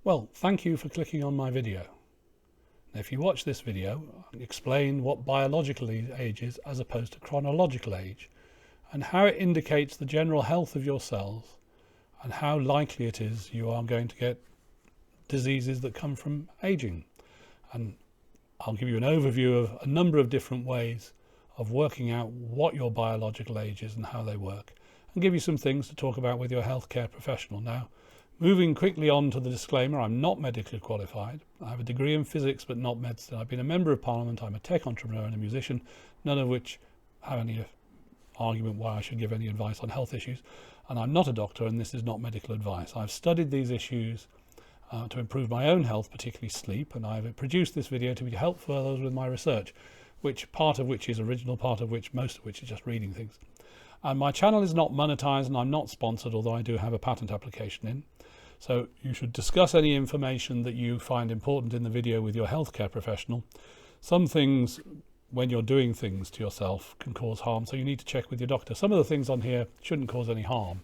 Well, thank you for clicking on my video. Now, if you watch this video, I explain what biological age is as opposed to chronological age, and how it indicates the general health of your cells and how likely it is you are going to get diseases that come from aging. And I'll give you an overview of a number of different ways of working out what your biological age is and how they work, and give you some things to talk about with your healthcare professional. Now, moving quickly on to the disclaimer, I'm not medically qualified. I have a degree in physics but not medicine. I've been a member of parliament, I'm a tech entrepreneur and a musician, none of which have any argument why I should give any advice on health issues. And I'm not a doctor, and this is not medical advice. I've studied these issues to improve my own health, particularly sleep, and I've produced this video to help further with my research, which part of which is original, part of which, most of which is just reading things. And my channel is not monetized and I'm not sponsored, although I do have a patent application in. So you should discuss any information that you find important in the video with your healthcare professional. Some things, when you're doing things to yourself, can cause harm, so you need to check with your doctor. Some of the things on here shouldn't cause any harm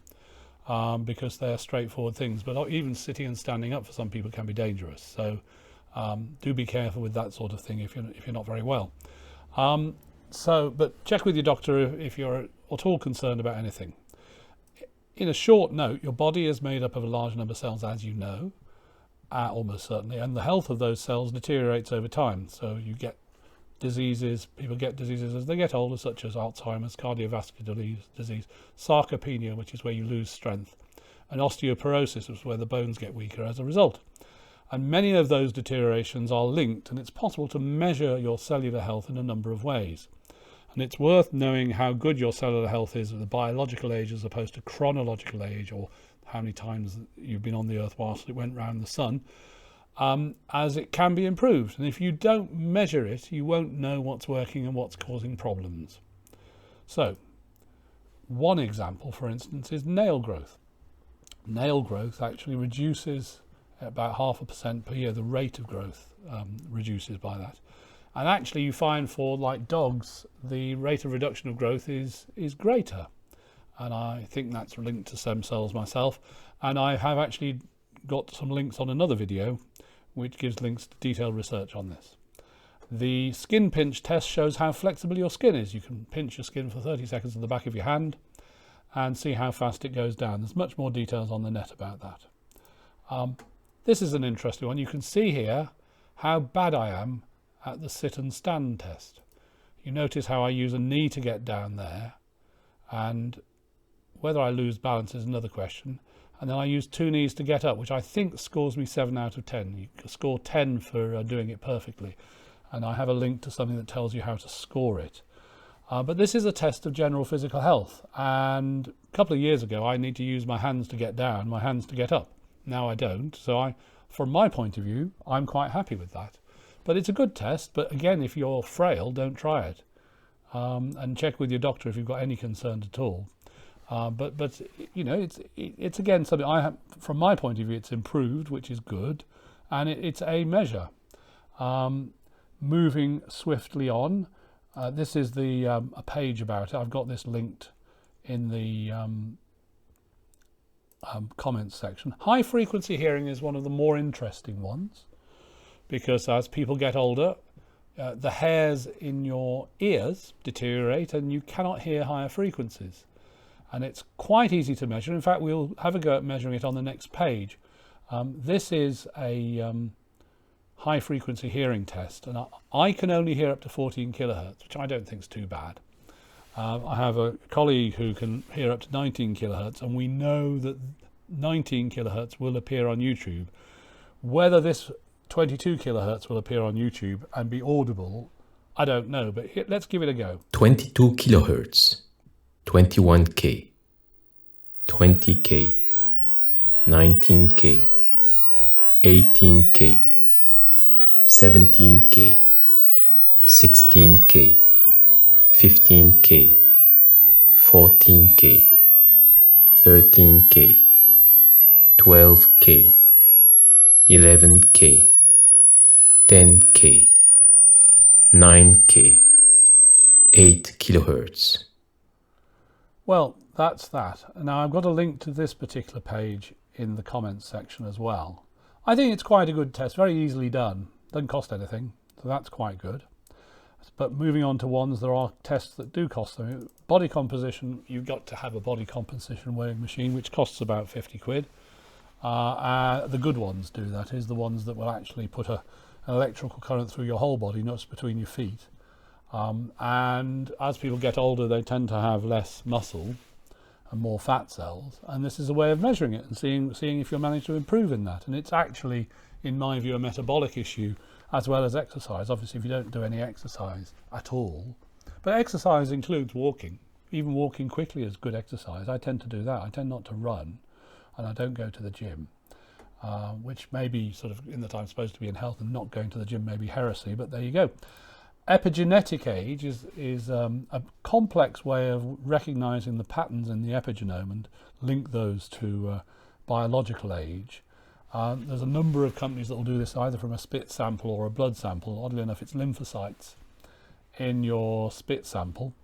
because they're straightforward things, but even sitting and standing up for some people can be dangerous. So do be careful with that sort of thing if you're not very well. But check with your doctor if you're at all concerned about anything. In a short note, your body is made up of a large number of cells, as you know, almost certainly, and the health of those cells deteriorates over time. So you get diseases, people get diseases as they get older, such as Alzheimer's, cardiovascular disease, sarcopenia, which is where you lose strength, and osteoporosis, which is where the bones get weaker as a result. And many of those deteriorations are linked, and it's possible to measure your cellular health in a number of ways. And it's worth knowing how good your cellular health is at the biological age as opposed to chronological age, or how many times you've been on the earth whilst it went round the sun, as it can be improved. And if you don't measure it, you won't know what's working and what's causing problems. So one example, for instance, is nail growth. Nail growth actually reduces at about 0.5% per year. The rate of growth reduces by that. And actually you find for, like, dogs, the rate of reduction of growth is greater. And I think that's linked to stem cells myself. And I have actually got some links on another video which gives links to detailed research on this. The skin pinch test shows how flexible your skin is. You can pinch your skin for 30 seconds on the back of your hand and see how fast it goes down. There's much more details on the net about that. This is an interesting one. You can see here how bad I am at the sit and stand test. You notice how I use a knee to get down there, and whether I lose balance is another question. And then I use 2 knees to get up, which I think scores me 7 out of 10. You can score 10 for doing it perfectly. And I have a link to something that tells you how to score it. But this is a test of general physical health. And a couple of years ago, I need to use my hands to get down, my hands to get up. Now I don't. So from my point of view, I'm quite happy with that. But it's a good test. But again, if you're frail, don't try it. And check with your doctor if you've got any concern at all. But you know, it's again something I have, from my point of view, it's improved, which is good, and it's a measure. Moving swiftly on, this is the a page about it. I've got this linked in the comments section. High frequency hearing is one of the more interesting ones, because as people get older, the hairs in your ears deteriorate and you cannot hear higher frequencies. And it's quite easy to measure. In fact, we'll have a go at measuring it on the next page. This is a high frequency hearing test, and I can only hear up to 14 kilohertz, which I don't think is too bad. I have a colleague who can hear up to 19 kilohertz, and we know that 19 kilohertz will appear on YouTube. Whether this 22 kilohertz will appear on YouTube and be audible, I don't know, but let's give it a go. 22 kilohertz, 21K, 20K, 19K, 18K, 17K, 16K, 15K, 14K, 13K, 12K, 11K, 10K, 9K, 8 kilohertz. Well, that's that. Now I've got a link to this particular page in the comments section as well. I think it's quite a good test, very easily done, doesn't cost anything, so that's quite good. But moving on to ones, there are tests that do cost them. Body composition, you've got to have a body composition weighing machine, which costs about 50 quid. The good ones do, that is, the ones that will actually put an electrical current through your whole body, not just between your feet. And as people get older, they tend to have less muscle and more fat cells. And this is a way of measuring it and seeing if you're managed to improve in that. And it's actually, in my view, a metabolic issue as well as exercise. Obviously, if you don't do any exercise at all, but exercise includes walking. Even walking quickly is good exercise. I tend to do that. I tend not to run, and I don't go to the gym, which may be sort of, in that I'm supposed to be in health and not going to the gym may be heresy, but there you go. Epigenetic age is a complex way of recognizing the patterns in the epigenome and link those to biological age. There's a number of companies that will do this either from a spit sample or a blood sample. Oddly enough, it's lymphocytes in your spit sample,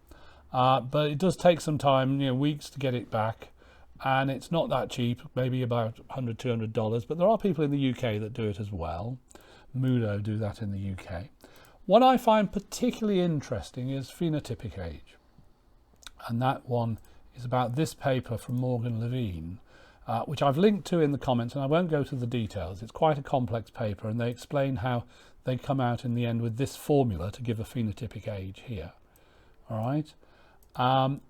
but it does take some time, weeks to get it back, and it's not that cheap, maybe about $100, $200, but there are people in the UK that do it as well. Mudo do that in the UK. What I find particularly interesting is phenotypic age, and that one is about this paper from Morgan Levine, which I've linked to in the comments, and I won't go to the details. It's quite a complex paper, and they explain how they come out in the end with this formula to give a phenotypic age here. All right,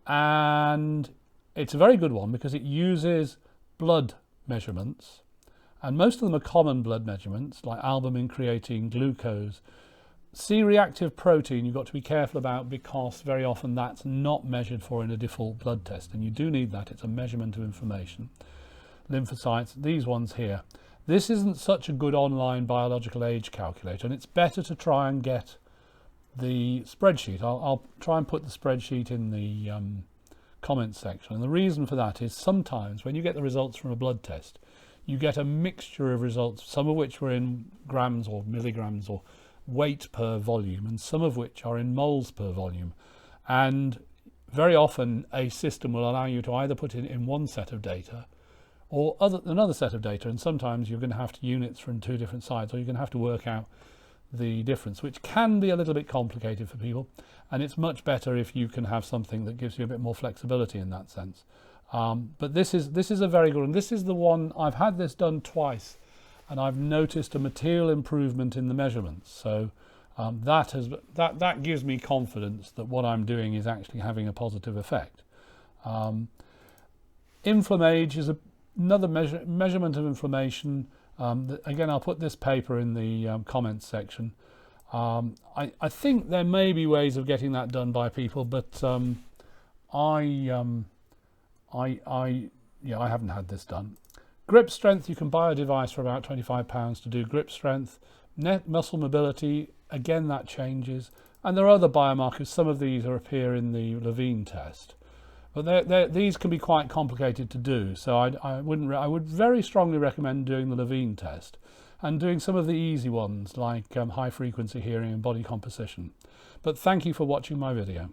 and it's a very good one because it uses blood measurements, and most of them are common blood measurements like albumin, creatine, glucose. C-reactive protein you've got to be careful about because very often that's not measured for in a default blood test, and you do need that. It's a measurement of inflammation. Lymphocytes, these ones here. This isn't such a good online biological age calculator, and it's better to try and get the spreadsheet. I'll try and put the spreadsheet in the comments section, and the reason for that is sometimes when you get the results from a blood test, you get a mixture of results, some of which were in grams or milligrams or weight per volume, and some of which are in moles per volume. And very often a system will allow you to either put it in one set of data or another set of data, and sometimes you're going to have to units from two different sides, or you're going to have to work out the difference, which can be a little bit complicated for people, and it's much better if you can have something that gives you a bit more flexibility in that sense. But this is a very good one. This is the one, I've had this done twice, and I've noticed a material improvement in the measurements. So that gives me confidence that what I'm doing is actually having a positive effect. Inflammage is another measurement of inflammation. Again, I'll put this paper in the comments section. I think there may be ways of getting that done by people, but I haven't had this done. Grip strength, you can buy a device for about £25 to do grip strength. Net muscle mobility, again that changes. And there are other biomarkers. Some of these appear in the Levine test. But these can be quite complicated to do. So I would very strongly recommend doing the Levine test and doing some of the easy ones like high frequency hearing and body composition. But thank you for watching my video.